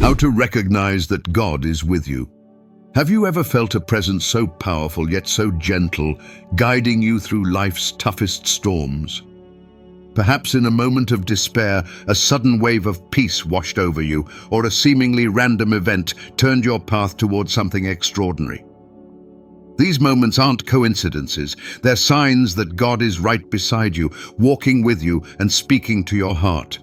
How to recognize that God is with you. Have you ever felt a presence so powerful yet so gentle, guiding you through life's toughest storms? Perhaps in a moment of despair, a sudden wave of peace washed over you, or a seemingly random event turned your path towards something extraordinary. These moments aren't coincidences. They're signs that God is right beside you, walking with you and speaking to your heart.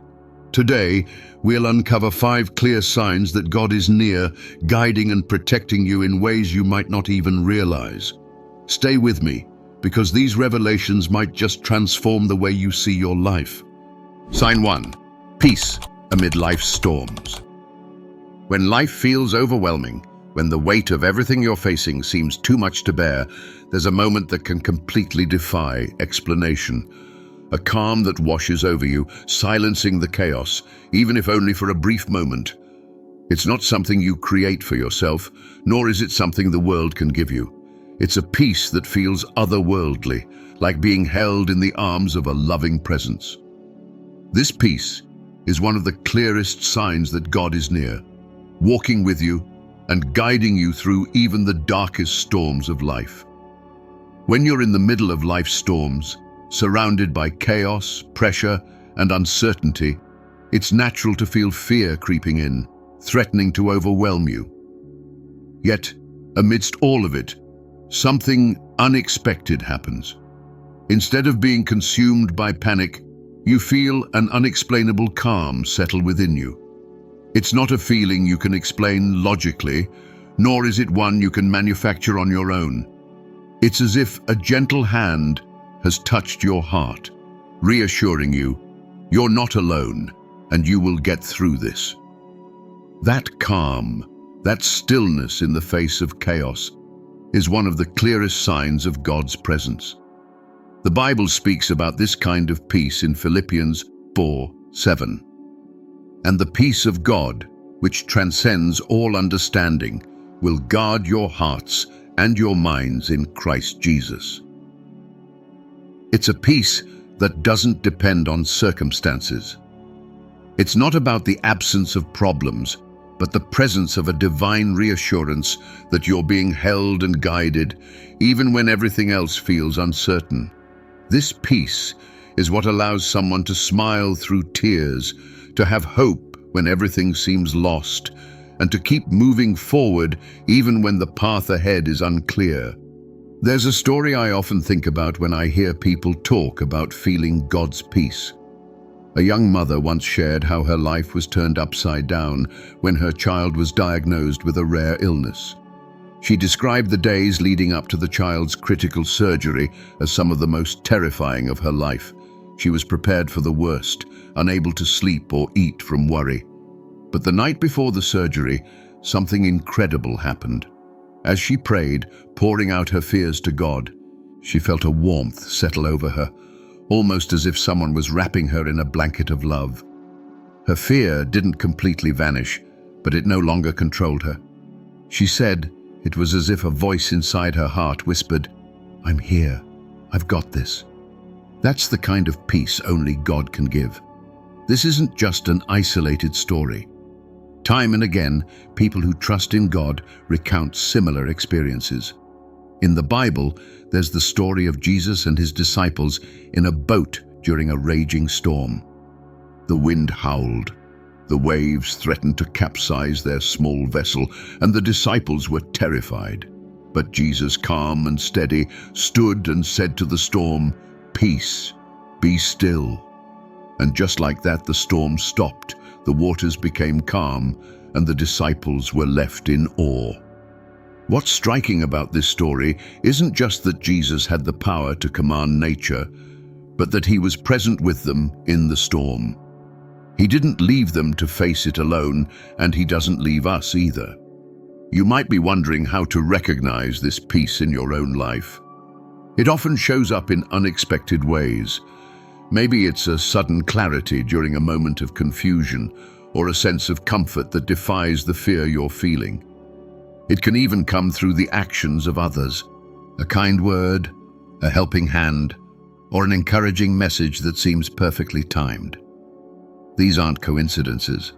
Today, we'll uncover 5 clear signs that God is near, guiding and protecting you in ways you might not even realize. Stay with me, because these revelations might just transform the way you see your life. Sign 1. Peace amid life's storms. When life feels overwhelming, when the weight of everything you're facing seems too much to bear, there's a moment that can completely defy explanation. A calm that washes over you, silencing the chaos, even if only for a brief moment. It's not something you create for yourself, nor is it something the world can give you. It's a peace that feels otherworldly, like being held in the arms of a loving presence. This peace is one of the clearest signs that God is near, walking with you and guiding you through even the darkest storms of life. When you're in the middle of life's storms, surrounded by chaos, pressure, and uncertainty, it's natural to feel fear creeping in, threatening to overwhelm you. Yet, amidst all of it, something unexpected happens. Instead of being consumed by panic, you feel an unexplainable calm settle within you. It's not a feeling you can explain logically, nor is it one you can manufacture on your own. It's as if a gentle hand has touched your heart, reassuring you you're not alone and you will get through this. That calm, that stillness in the face of chaos, is one of the clearest signs of God's presence. The Bible speaks about this kind of peace in Philippians 4:7. And the peace of God, which transcends all understanding, will guard your hearts and your minds in Christ Jesus. It's a peace that doesn't depend on circumstances. It's not about the absence of problems, but the presence of a divine reassurance that you're being held and guided, even when everything else feels uncertain. This peace is what allows someone to smile through tears, to have hope when everything seems lost, and to keep moving forward even when the path ahead is unclear. There's a story I often think about when I hear people talk about feeling God's peace. A young mother once shared how her life was turned upside down when her child was diagnosed with a rare illness. She described the days leading up to the child's critical surgery as some of the most terrifying of her life. She was prepared for the worst, unable to sleep or eat from worry. But the night before the surgery, something incredible happened. As she prayed, pouring out her fears to God, she felt a warmth settle over her, almost as if someone was wrapping her in a blanket of love. Her fear didn't completely vanish, but it no longer controlled her. She said it was as if a voice inside her heart whispered, "I'm here. I've got this." That's the kind of peace only God can give. This isn't just an isolated story. Time and again, people who trust in God recount similar experiences. In the Bible, there's the story of Jesus and his disciples in a boat during a raging storm. The wind howled, the waves threatened to capsize their small vessel, and the disciples were terrified. But Jesus, calm and steady, stood and said to the storm, "Peace, be still." And just like that, the storm stopped, the waters became calm, and the disciples were left in awe. What's striking about this story isn't just that Jesus had the power to command nature, but that he was present with them in the storm. He didn't leave them to face it alone, and he doesn't leave us either. You might be wondering how to recognize this peace in your own life. It often shows up in unexpected ways. Maybe it's a sudden clarity during a moment of confusion, or a sense of comfort that defies the fear you're feeling. It can even come through the actions of others, a kind word, a helping hand, or an encouraging message that seems perfectly timed. These aren't coincidences.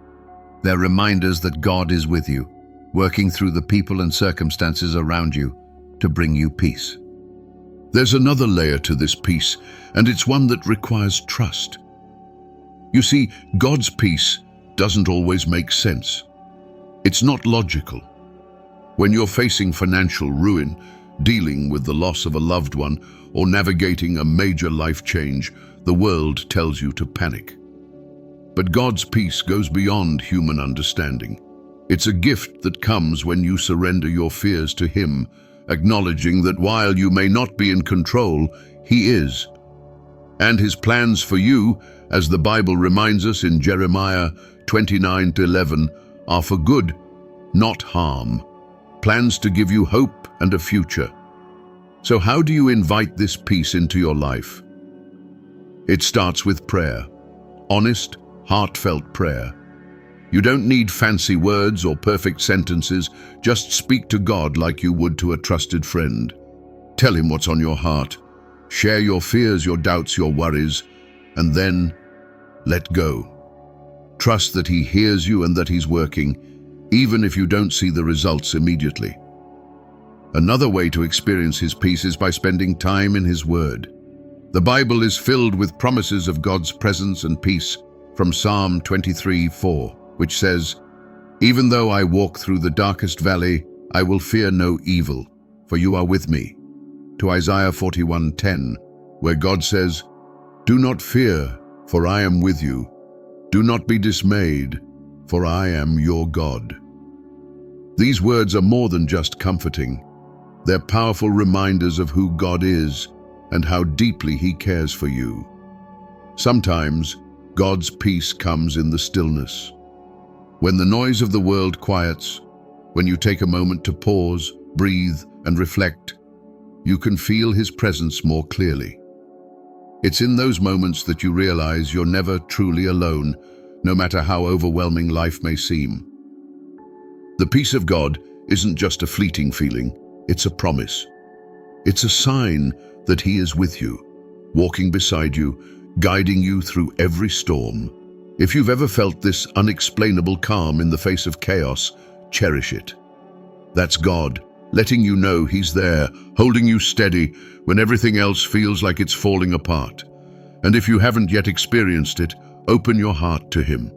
They're reminders that God is with you, working through the people and circumstances around you to bring you peace. There's another layer to this peace, and it's one that requires trust. You see, God's peace doesn't always make sense. It's not logical. When you're facing financial ruin, dealing with the loss of a loved one, or navigating a major life change, the world tells you to panic. But God's peace goes beyond human understanding. It's a gift that comes when you surrender your fears to Him, acknowledging that while you may not be in control, He is. And His plans for you, as the Bible reminds us in Jeremiah 29:11, are for good, not harm. Plans to give you hope and a future. So how do you invite this peace into your life? It starts with prayer. Honest, heartfelt prayer. You don't need fancy words or perfect sentences. Just speak to God like you would to a trusted friend. Tell Him what's on your heart. Share your fears, your doubts, your worries, and then let go. Trust that He hears you and that He's working, even if you don't see the results immediately. Another way to experience His peace is by spending time in His Word. The Bible is filled with promises of God's presence and peace, from Psalm 23:4, which says, "Even though I walk through the darkest valley, I will fear no evil, for you are with me." To Isaiah 41:10, where God says, "Do not fear, for I am with you. Do not be dismayed, for I am your God." These words are more than just comforting. They're powerful reminders of who God is and how deeply He cares for you. Sometimes, God's peace comes in the stillness. When the noise of the world quiets, when you take a moment to pause, breathe, and reflect, you can feel His presence more clearly. It's in those moments that you realize you're never truly alone, no matter how overwhelming life may seem. The peace of God isn't just a fleeting feeling, it's a promise. It's a sign that He is with you, walking beside you, guiding you through every storm. If you've ever felt this unexplainable calm in the face of chaos, cherish it. That's God, letting you know He's there, holding you steady when everything else feels like it's falling apart. And if you haven't yet experienced it, open your heart to Him.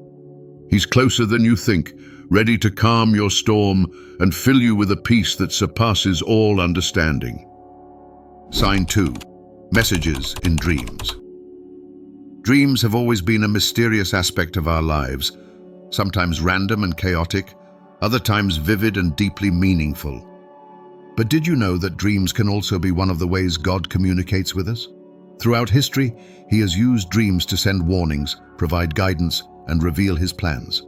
He's closer than you think, ready to calm your storm and fill you with a peace that surpasses all understanding. Sign 2. Messages in dreams. Dreams have always been a mysterious aspect of our lives, sometimes random and chaotic, other times vivid and deeply meaningful. But did you know that dreams can also be one of the ways God communicates with us? Throughout history, He has used dreams to send warnings, provide guidance, and reveal His plans.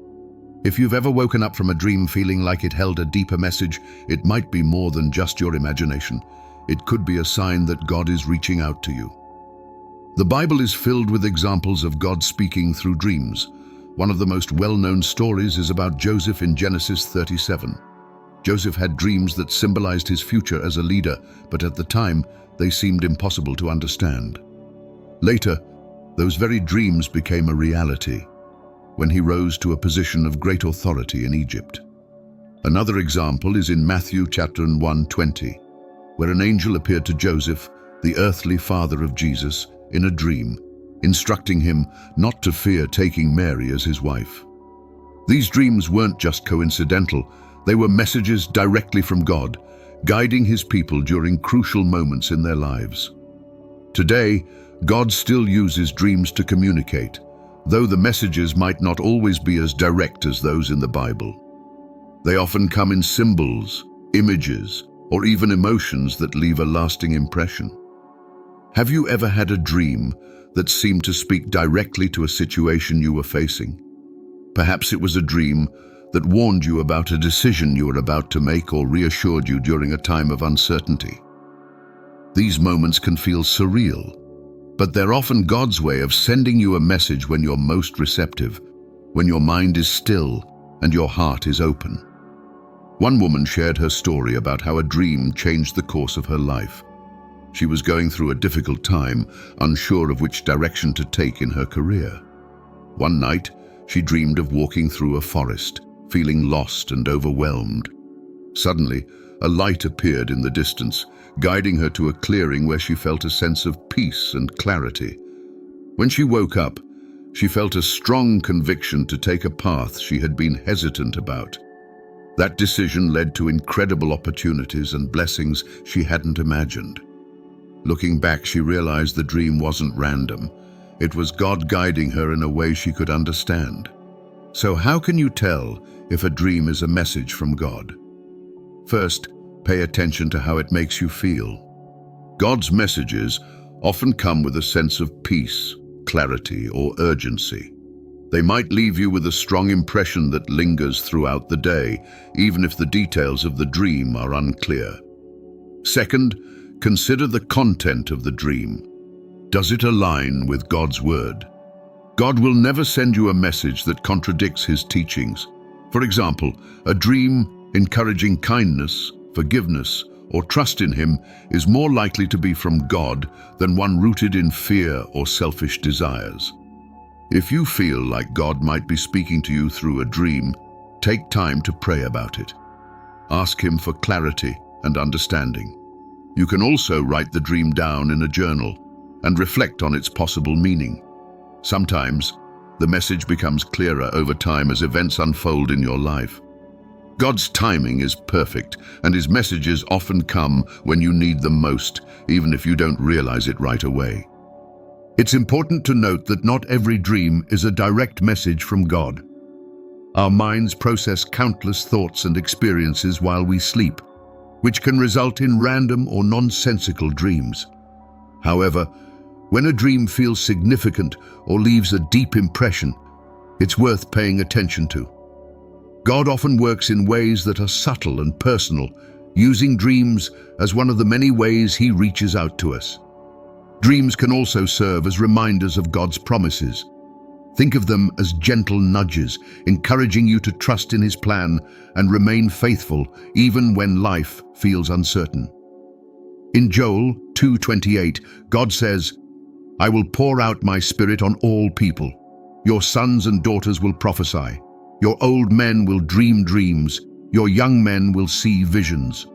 If you've ever woken up from a dream feeling like it held a deeper message, it might be more than just your imagination. It could be a sign that God is reaching out to you. The Bible is filled with examples of God speaking through dreams. One of the most well-known stories is about Joseph in Genesis 37. Joseph had dreams that symbolized his future as a leader, but at the time, they seemed impossible to understand. Later, those very dreams became a reality when he rose to a position of great authority in Egypt. Another example is in Matthew chapter 1:20, where an angel appeared to Joseph, the earthly father of Jesus, in a dream, instructing him not to fear taking Mary as his wife. These dreams weren't just coincidental, they were messages directly from God, guiding His people during crucial moments in their lives. Today, God still uses dreams to communicate, though the messages might not always be as direct as those in the Bible. They often come in symbols, images, or even emotions that leave a lasting impression. Have you ever had a dream that seemed to speak directly to a situation you were facing? Perhaps it was a dream that warned you about a decision you were about to make or reassured you during a time of uncertainty. These moments can feel surreal, but they're often God's way of sending you a message when you're most receptive, when your mind is still and your heart is open. One woman shared her story about how a dream changed the course of her life. She was going through a difficult time, unsure of which direction to take in her career. One night, she dreamed of walking through a forest, feeling lost and overwhelmed. Suddenly, a light appeared in the distance, guiding her to a clearing where she felt a sense of peace and clarity. When she woke up, she felt a strong conviction to take a path she had been hesitant about. That decision led to incredible opportunities and blessings she hadn't imagined. Looking back, she realized the dream wasn't random. It was God guiding her in a way she could understand. So how can you tell if a dream is a message from God? First, pay attention to how it makes you feel. God's messages often come with a sense of peace, clarity, or urgency. They might leave you with a strong impression that lingers throughout the day, even if the details of the dream are unclear. Second, consider the content of the dream. Does it align with God's word? God will never send you a message that contradicts his teachings. For example, a dream encouraging kindness, forgiveness, or trust in him is more likely to be from God than one rooted in fear or selfish desires. If you feel like God might be speaking to you through a dream, take time to pray about it. Ask him for clarity and understanding. You can also write the dream down in a journal and reflect on its possible meaning. Sometimes, the message becomes clearer over time as events unfold in your life. God's timing is perfect, and his messages often come when you need them most, even if you don't realize it right away. It's important to note that not every dream is a direct message from God. Our minds process countless thoughts and experiences while we sleep, which can result in random or nonsensical dreams. However, when a dream feels significant or leaves a deep impression, it's worth paying attention to. God often works in ways that are subtle and personal, using dreams as one of the many ways he reaches out to us. Dreams can also serve as reminders of God's promises. Think of them as gentle nudges, encouraging you to trust in his plan and remain faithful even when life feels uncertain. In Joel 2:28, God says, "I will pour out my spirit on all people. Your sons and daughters will prophesy. Your old men will dream dreams. Your young men will see visions."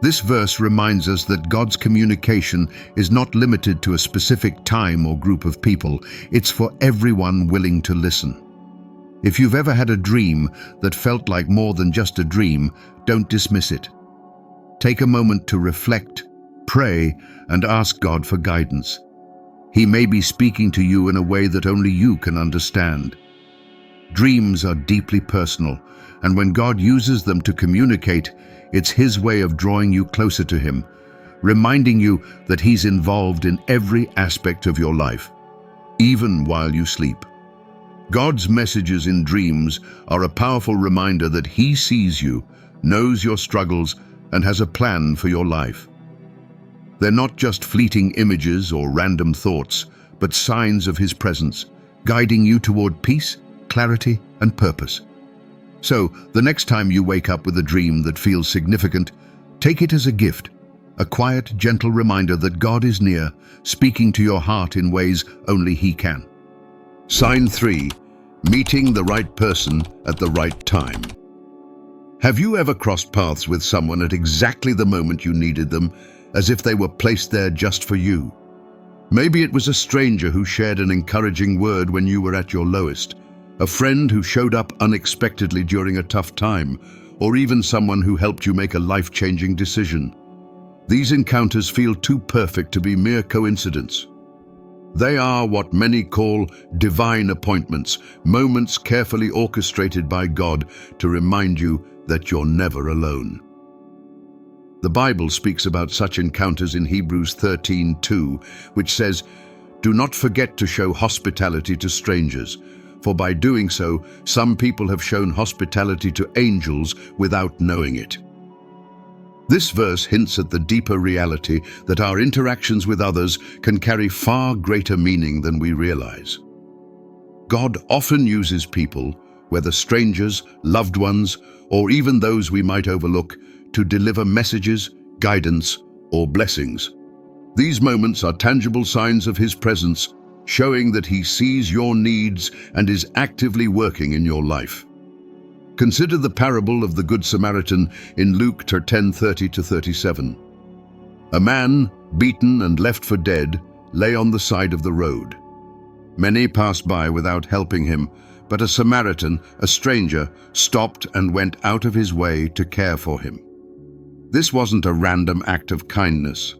This verse reminds us that God's communication is not limited to a specific time or group of people. It's for everyone willing to listen. If you've ever had a dream that felt like more than just a dream, don't dismiss it. Take a moment to reflect, pray, and ask God for guidance. He may be speaking to you in a way that only you can understand. Dreams are deeply personal, and when God uses them to communicate, it's his way of drawing you closer to him, reminding you that he's involved in every aspect of your life, even while you sleep. God's messages in dreams are a powerful reminder that he sees you, knows your struggles, and has a plan for your life. They're not just fleeting images or random thoughts, but signs of his presence, guiding you toward peace, clarity, and purpose. So, the next time you wake up with a dream that feels significant, take it as a gift, a quiet, gentle reminder that God is near, speaking to your heart in ways only he can. Sign 3. Meeting the right person at the right time. Have you ever crossed paths with someone at exactly the moment you needed them, as if they were placed there just for you? Maybe it was a stranger who shared an encouraging word when you were at your lowest, a friend who showed up unexpectedly during a tough time, or even someone who helped you make a life-changing decision. These encounters feel too perfect to be mere coincidence. They are what many call divine appointments, moments carefully orchestrated by God to remind you that you're never alone. The Bible speaks about such encounters in Hebrews 13:2, which says, "Do not forget to show hospitality to strangers, for by doing so, some people have shown hospitality to angels without knowing it." This verse hints at the deeper reality that our interactions with others can carry far greater meaning than we realize. God often uses people, whether strangers, loved ones, or even those we might overlook, to deliver messages, guidance, or blessings. These moments are tangible signs of his presence, showing that he sees your needs and is actively working in your life. Consider the parable of the Good Samaritan in Luke 10:30-37. A man, beaten and left for dead, lay on the side of the road. Many passed by without helping him, but a Samaritan, a stranger, stopped and went out of his way to care for him. This wasn't a random act of kindness.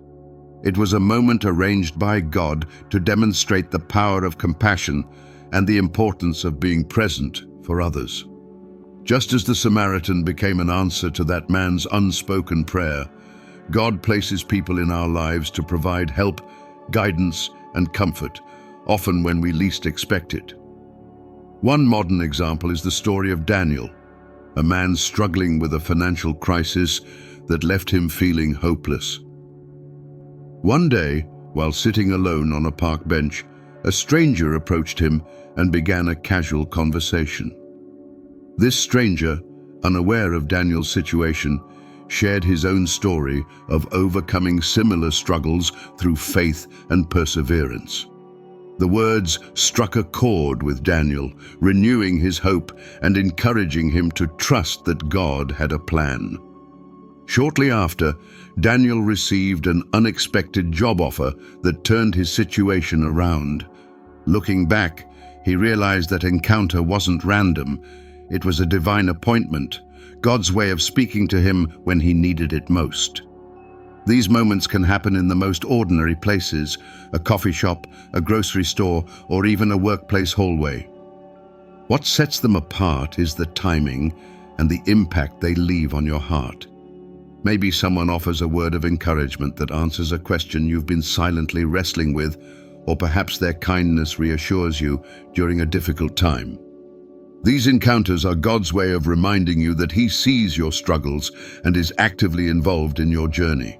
It was a moment arranged by God to demonstrate the power of compassion and the importance of being present for others. Just as the Samaritan became an answer to that man's unspoken prayer, God places people in our lives to provide help, guidance, and comfort, often when we least expect it. One modern example is the story of Daniel, a man struggling with a financial crisis that left him feeling hopeless. One day, while sitting alone on a park bench, a stranger approached him and began a casual conversation. This stranger, unaware of Daniel's situation, shared his own story of overcoming similar struggles through faith and perseverance. The words struck a chord with Daniel, renewing his hope and encouraging him to trust that God had a plan. Shortly after, Daniel received an unexpected job offer that turned his situation around. Looking back, he realized that encounter wasn't random. It was a divine appointment, God's way of speaking to him when he needed it most. These moments can happen in the most ordinary places, a coffee shop, a grocery store, or even a workplace hallway. What sets them apart is the timing and the impact they leave on your heart. Maybe someone offers a word of encouragement that answers a question you've been silently wrestling with, or perhaps their kindness reassures you during a difficult time. These encounters are God's way of reminding you that He sees your struggles and is actively involved in your journey.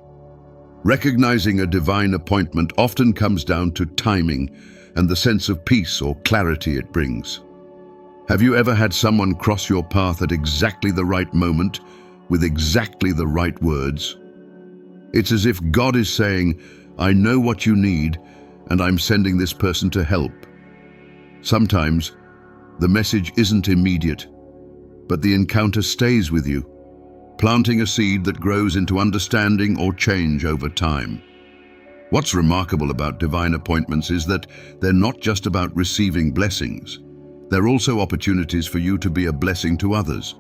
Recognizing a divine appointment often comes down to timing and the sense of peace or clarity it brings. Have you ever had someone cross your path at exactly the right moment, with exactly the right words? It's as if God is saying, "I know what you need, and I'm sending this person to help." Sometimes, the message isn't immediate, but the encounter stays with you, planting a seed that grows into understanding or change over time. What's remarkable about divine appointments is that they're not just about receiving blessings. They're also opportunities for you to be a blessing to others.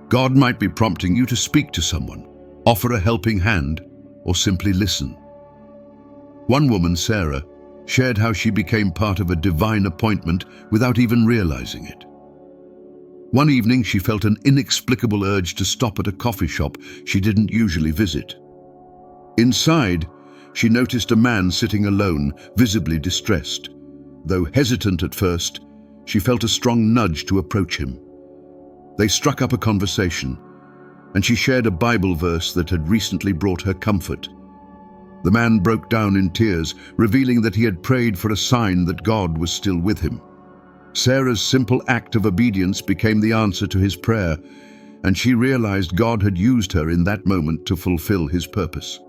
God might be prompting you to speak to someone, offer a helping hand, or simply listen. One woman, Sarah, shared how she became part of a divine appointment without even realizing it. One evening, she felt an inexplicable urge to stop at a coffee shop she didn't usually visit. Inside, she noticed a man sitting alone, visibly distressed. Though hesitant at first, she felt a strong nudge to approach him. They struck up a conversation, and she shared a Bible verse that had recently brought her comfort. The man broke down in tears, revealing that he had prayed for a sign that God was still with him. Sarah's simple act of obedience became the answer to his prayer, and she realized God had used her in that moment to fulfill His purpose.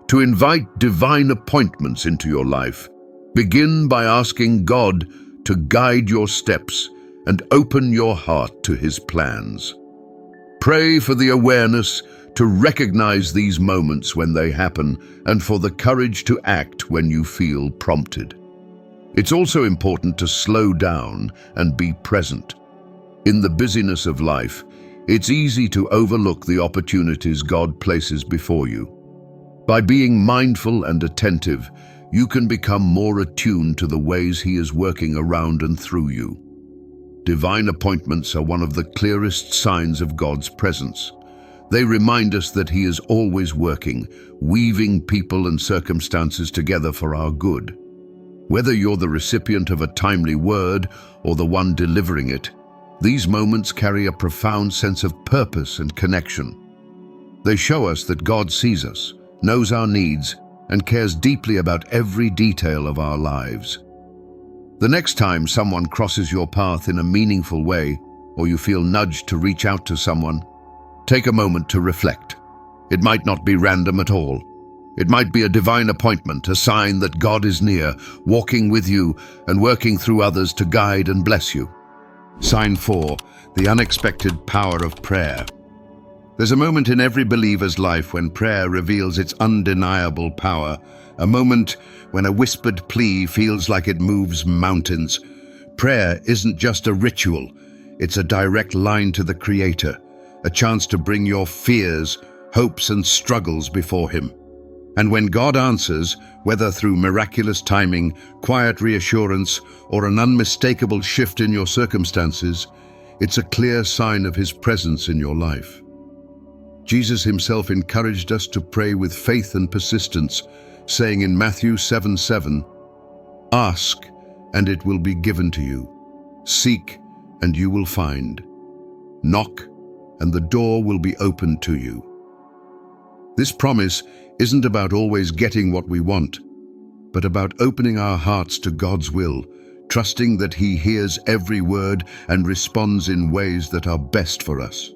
To invite divine appointments into your life, begin by asking God to guide your steps and open your heart to His plans. Pray for the awareness to recognize these moments when they happen and for the courage to act when you feel prompted. It's also important to slow down and be present. In the busyness of life, it's easy to overlook the opportunities God places before you. By being mindful and attentive, you can become more attuned to the ways He is working around and through you. Divine appointments are one of the clearest signs of God's presence. They remind us that He is always working, weaving people and circumstances together for our good. Whether you're the recipient of a timely word or the one delivering it, these moments carry a profound sense of purpose and connection. They show us that God sees us, knows our needs, and cares deeply about every detail of our lives. The next time someone crosses your path in a meaningful way, or you feel nudged to reach out to someone, take a moment to reflect. It might not be random at all. It might be a divine appointment, a sign that God is near, walking with you and working through others to guide and bless you. Sign 4, the unexpected power of prayer. There's a moment in every believer's life when prayer reveals its undeniable power, a moment when a whispered plea feels like it moves mountains. Prayer isn't just a ritual, it's a direct line to the Creator, a chance to bring your fears, hopes and struggles before Him. And when God answers, whether through miraculous timing, quiet reassurance, or an unmistakable shift in your circumstances, it's a clear sign of His presence in your life. Jesus Himself encouraged us to pray with faith and persistence, saying in Matthew 7:7, "Ask, and it will be given to you. Seek, and you will find. Knock, and the door will be opened to you." This promise isn't about always getting what we want, but about opening our hearts to God's will, trusting that He hears every word and responds in ways that are best for us.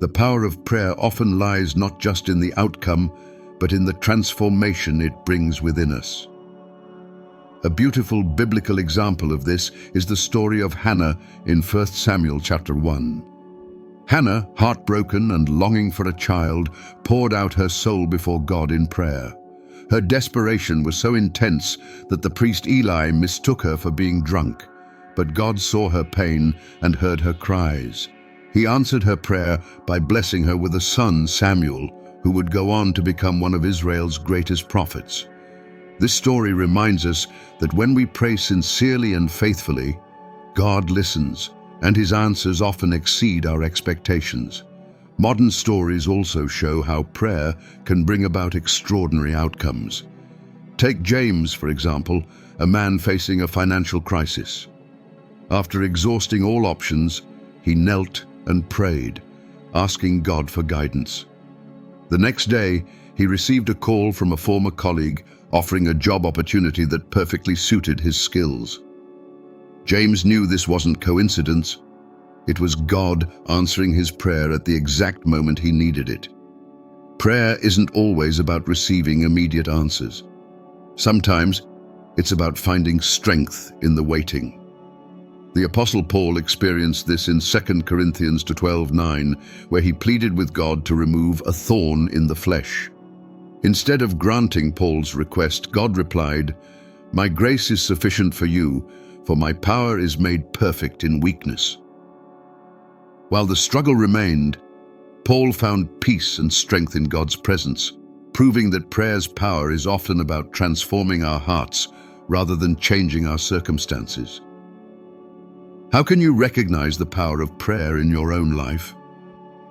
The power of prayer often lies not just in the outcome, but in the transformation it brings within us. A beautiful biblical example of this is the story of Hannah in 1 Samuel chapter 1. Hannah, heartbroken and longing for a child, poured out her soul before God in prayer. Her desperation was so intense that the priest Eli mistook her for being drunk, but God saw her pain and heard her cries. He answered her prayer by blessing her with a son, Samuel, who would go on to become one of Israel's greatest prophets. This story reminds us that when we pray sincerely and faithfully, God listens, and His answers often exceed our expectations. Modern stories also show how prayer can bring about extraordinary outcomes. Take James, for example, a man facing a financial crisis. After exhausting all options, he knelt and prayed, asking God for guidance. The next day, he received a call from a former colleague offering a job opportunity that perfectly suited his skills. James knew this wasn't coincidence. It was God answering his prayer at the exact moment he needed it. Prayer isn't always about receiving immediate answers. Sometimes it's about finding strength in the waiting. The Apostle Paul experienced this in 2 Corinthians 12:9, where he pleaded with God to remove a thorn in the flesh. Instead of granting Paul's request, God replied, "My grace is sufficient for you, for my power is made perfect in weakness." While the struggle remained, Paul found peace and strength in God's presence, proving that prayer's power is often about transforming our hearts rather than changing our circumstances. How can you recognize the power of prayer in your own life?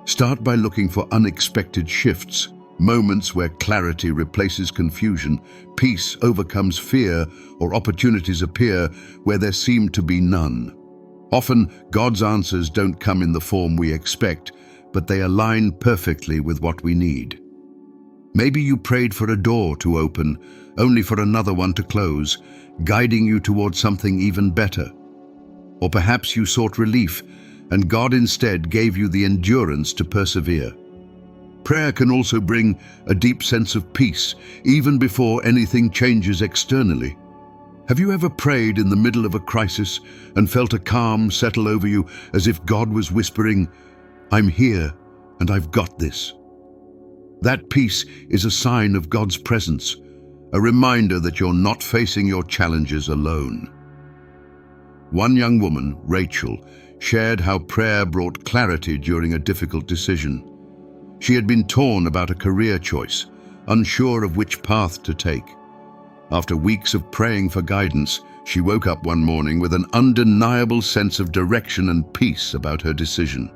Start by looking for unexpected shifts, moments where clarity replaces confusion, peace overcomes fear, or opportunities appear where there seemed to be none. Often, God's answers don't come in the form we expect, but they align perfectly with what we need. Maybe you prayed for a door to open, only for another one to close, guiding you towards something even better. Or perhaps you sought relief, and God instead gave you the endurance to persevere. Prayer can also bring a deep sense of peace, even before anything changes externally. Have you ever prayed in the middle of a crisis and felt a calm settle over you, as if God was whispering, "I'm here, and I've got this"? That peace is a sign of God's presence, a reminder that you're not facing your challenges alone. One young woman, Rachel, shared how prayer brought clarity during a difficult decision. She had been torn about a career choice, unsure of which path to take. After weeks of praying for guidance, she woke up one morning with an undeniable sense of direction and peace about her decision.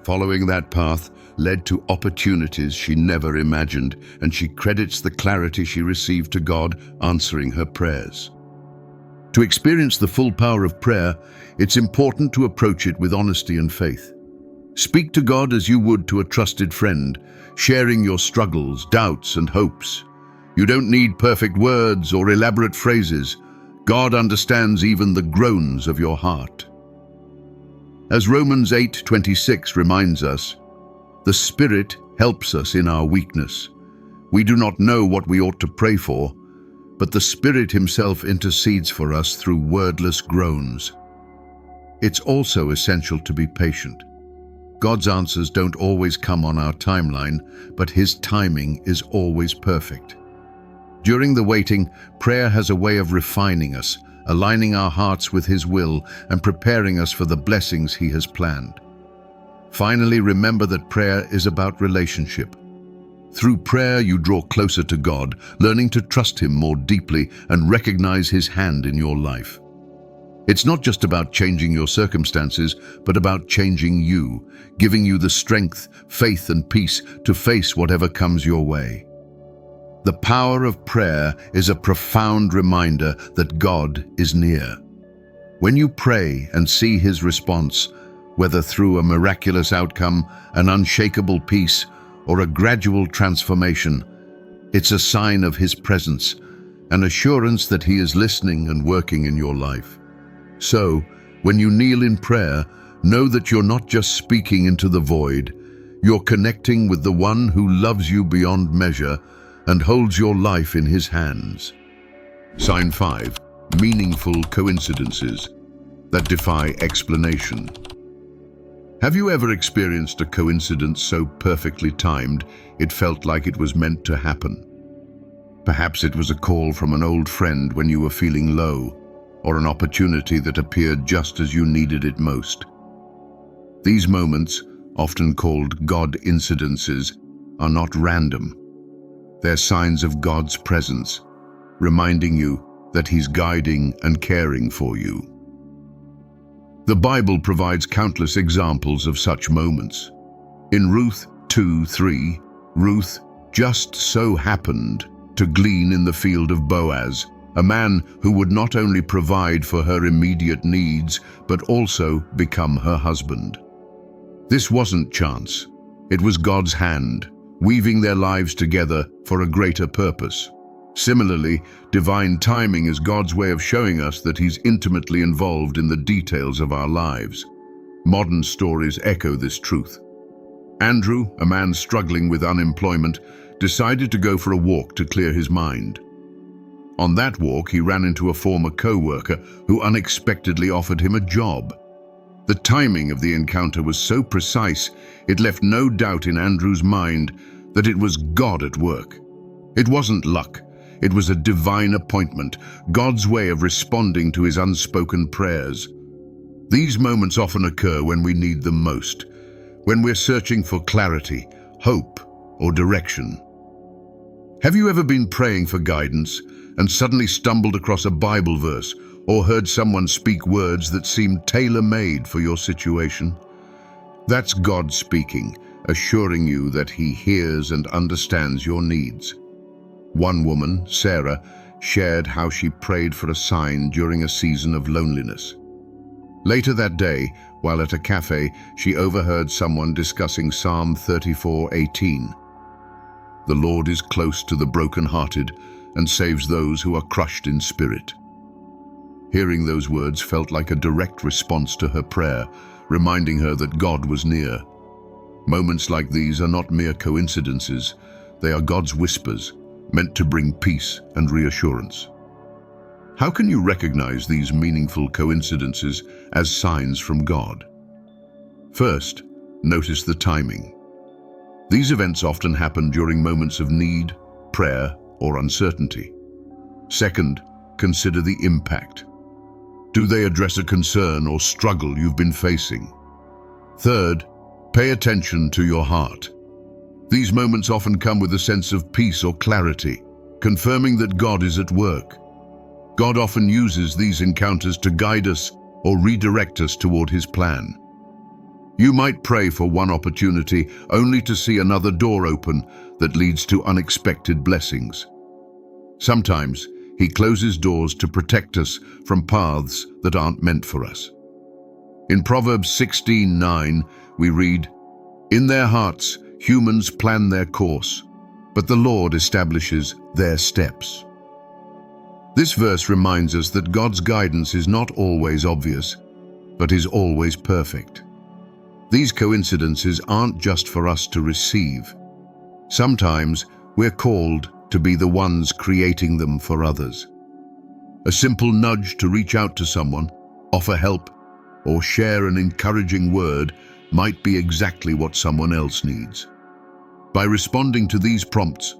Following that path led to opportunities she never imagined, and she credits the clarity she received to God answering her prayers. To experience the full power of prayer, it's important to approach it with honesty and faith. Speak to God as you would to a trusted friend, sharing your struggles, doubts, and hopes. You don't need perfect words or elaborate phrases. God understands even the groans of your heart. As Romans 8:26 reminds us, the Spirit helps us in our weakness. We do not know what we ought to pray for, but the Spirit Himself intercedes for us through wordless groans. It's also essential to be patient. God's answers don't always come on our timeline, but His timing is always perfect. During the waiting, prayer has a way of refining us, aligning our hearts with His will and preparing us for the blessings He has planned. Finally, remember that prayer is about relationship. Through prayer, you draw closer to God, learning to trust Him more deeply and recognize His hand in your life. It's not just about changing your circumstances, but about changing you, giving you the strength, faith, and peace to face whatever comes your way. The power of prayer is a profound reminder that God is near. When you pray and see His response, whether through a miraculous outcome, an unshakable peace, or a gradual transformation, it's a sign of His presence, an assurance that He is listening and working in your life. So, when you kneel in prayer, know that you're not just speaking into the void, you're connecting with the One who loves you beyond measure and holds your life in His hands. Sign 5. Meaningful coincidences that defy explanation. Have you ever experienced a coincidence so perfectly timed it felt like it was meant to happen? Perhaps it was a call from an old friend when you were feeling low, or an opportunity that appeared just as you needed it most. These moments, often called God incidences, are not random. They're signs of God's presence, reminding you that He's guiding and caring for you. The Bible provides countless examples of such moments. In Ruth 2:3, Ruth just so happened to glean in the field of Boaz, a man who would not only provide for her immediate needs, but also become her husband. This wasn't chance. It was God's hand, weaving their lives together for a greater purpose. Similarly, divine timing is God's way of showing us that He's intimately involved in the details of our lives. Modern stories echo this truth. Andrew, a man struggling with unemployment, decided to go for a walk to clear his mind. On that walk, he ran into a former co-worker who unexpectedly offered him a job. The timing of the encounter was so precise, it left no doubt in Andrew's mind that it was God at work. It wasn't luck. It was a divine appointment, God's way of responding to His unspoken prayers. These moments often occur when we need them most, when we're searching for clarity, hope, or direction. Have you ever been praying for guidance and suddenly stumbled across a Bible verse or heard someone speak words that seemed tailor-made for your situation? That's God speaking, assuring you that He hears and understands your needs. One woman, Sarah, shared how she prayed for a sign during a season of loneliness. Later that day, while at a cafe, she overheard someone discussing Psalm 34:18. The Lord is close to the brokenhearted and saves those who are crushed in spirit. Hearing those words felt like a direct response to her prayer, reminding her that God was near. Moments like these are not mere coincidences. They are God's whispers, meant to bring peace and reassurance. How can you recognize these meaningful coincidences as signs from God? First, notice the timing. These events often happen during moments of need, prayer, or uncertainty. Second, consider the impact. Do they address a concern or struggle you've been facing? Third, pay attention to your heart. These moments often come with a sense of peace or clarity, confirming that God is at work. God often uses these encounters to guide us or redirect us toward His plan. You might pray for one opportunity only to see another door open that leads to unexpected blessings. Sometimes He closes doors to protect us from paths that aren't meant for us. In Proverbs 16:9, we read, "In their hearts, humans plan their course, but the Lord establishes their steps." This verse reminds us that God's guidance is not always obvious, but is always perfect. These coincidences aren't just for us to receive. Sometimes We're called to be the ones creating them for others. A simple nudge to reach out to someone, offer help, or share an encouraging word might be exactly what someone else needs. By responding to these prompts,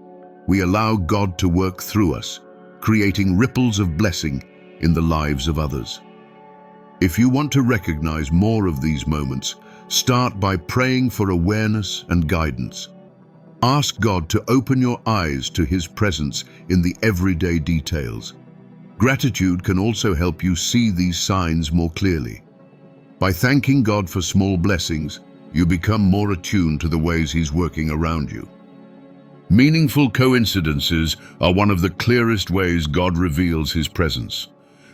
we allow God to work through us, creating ripples of blessing in the lives of others. If you want to recognize more of these moments, start by praying for awareness and guidance. Ask God to open your eyes to His presence in the everyday details. Gratitude can also help you see these signs more clearly. By thanking God for small blessings, you become more attuned to the ways He's working around you. Meaningful coincidences are one of the clearest ways God reveals His presence.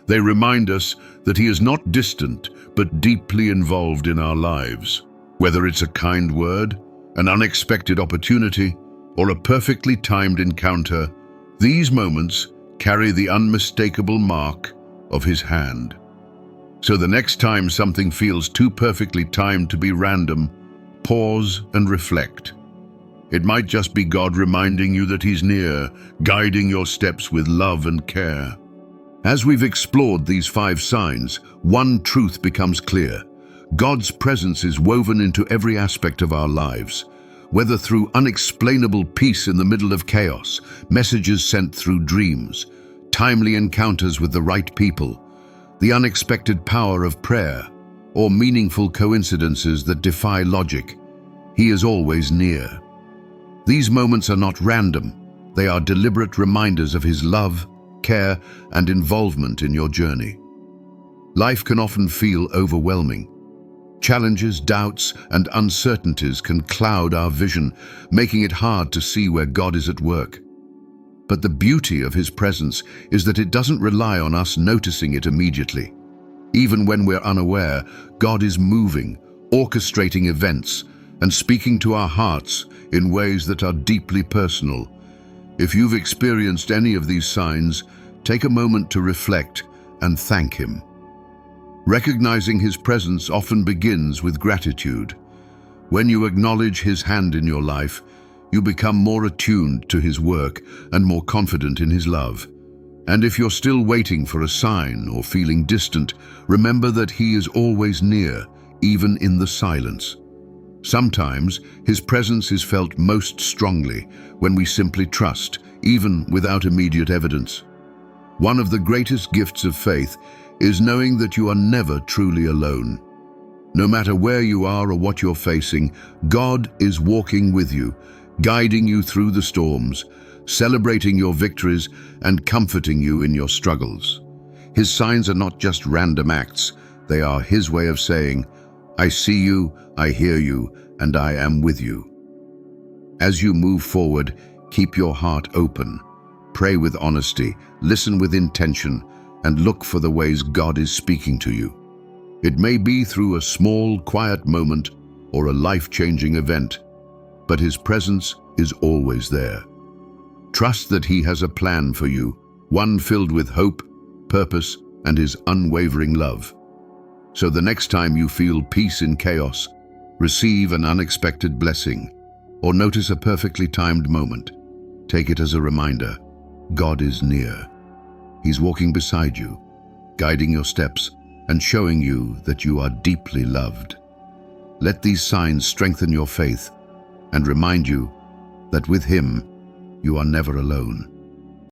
They remind us that He is not distant, but deeply involved in our lives. Whether it's a kind word, an unexpected opportunity, or a perfectly timed encounter, these moments carry the unmistakable mark of His hand. So the next time something feels too perfectly timed to be random, pause and reflect. It might just be God reminding you that He's near, guiding your steps with love and care. As we've explored these 5 signs, one truth becomes clear. God's presence is woven into every aspect of our lives. Whether through unexplainable peace in the middle of chaos, messages sent through dreams, timely encounters with the right people, the unexpected power of prayer, or meaningful coincidences that defy logic, He is always near. These moments are not random. They are deliberate reminders of His love, care, and involvement in your journey. Life can often feel overwhelming. Challenges, doubts, and uncertainties can cloud our vision, making it hard to see where God is at work. But the beauty of His presence is that it doesn't rely on us noticing it immediately. Even when we're unaware, God is moving, orchestrating events, and speaking to our hearts in ways that are deeply personal. If you've experienced any of these signs, take a moment to reflect and thank Him. Recognizing His presence often begins with gratitude. When you acknowledge His hand in your life, you become more attuned to His work and more confident in His love. And if you're still waiting for a sign or feeling distant, remember that He is always near, even in the silence. Sometimes His presence is felt most strongly when we simply trust, even without immediate evidence. One of the greatest gifts of faith is knowing that you are never truly alone. No matter where you are or what you're facing, God is walking with you, guiding you through the storms, celebrating your victories, and comforting you in your struggles. His signs are not just random acts. They are His way of saying, "I see you, I hear you, and I am with you." As you move forward, keep your heart open. Pray with honesty, listen with intention, and look for the ways God is speaking to you. It may be through a small, quiet moment or a life-changing event, but His presence is always there. Trust that He has a plan for you, one filled with hope, purpose, and His unwavering love. So the next time you feel peace in chaos, receive an unexpected blessing, or notice a perfectly timed moment, take it as a reminder: God is near. He's walking beside you, guiding your steps and showing you that you are deeply loved. Let these signs strengthen your faith and remind you that with Him, you are never alone.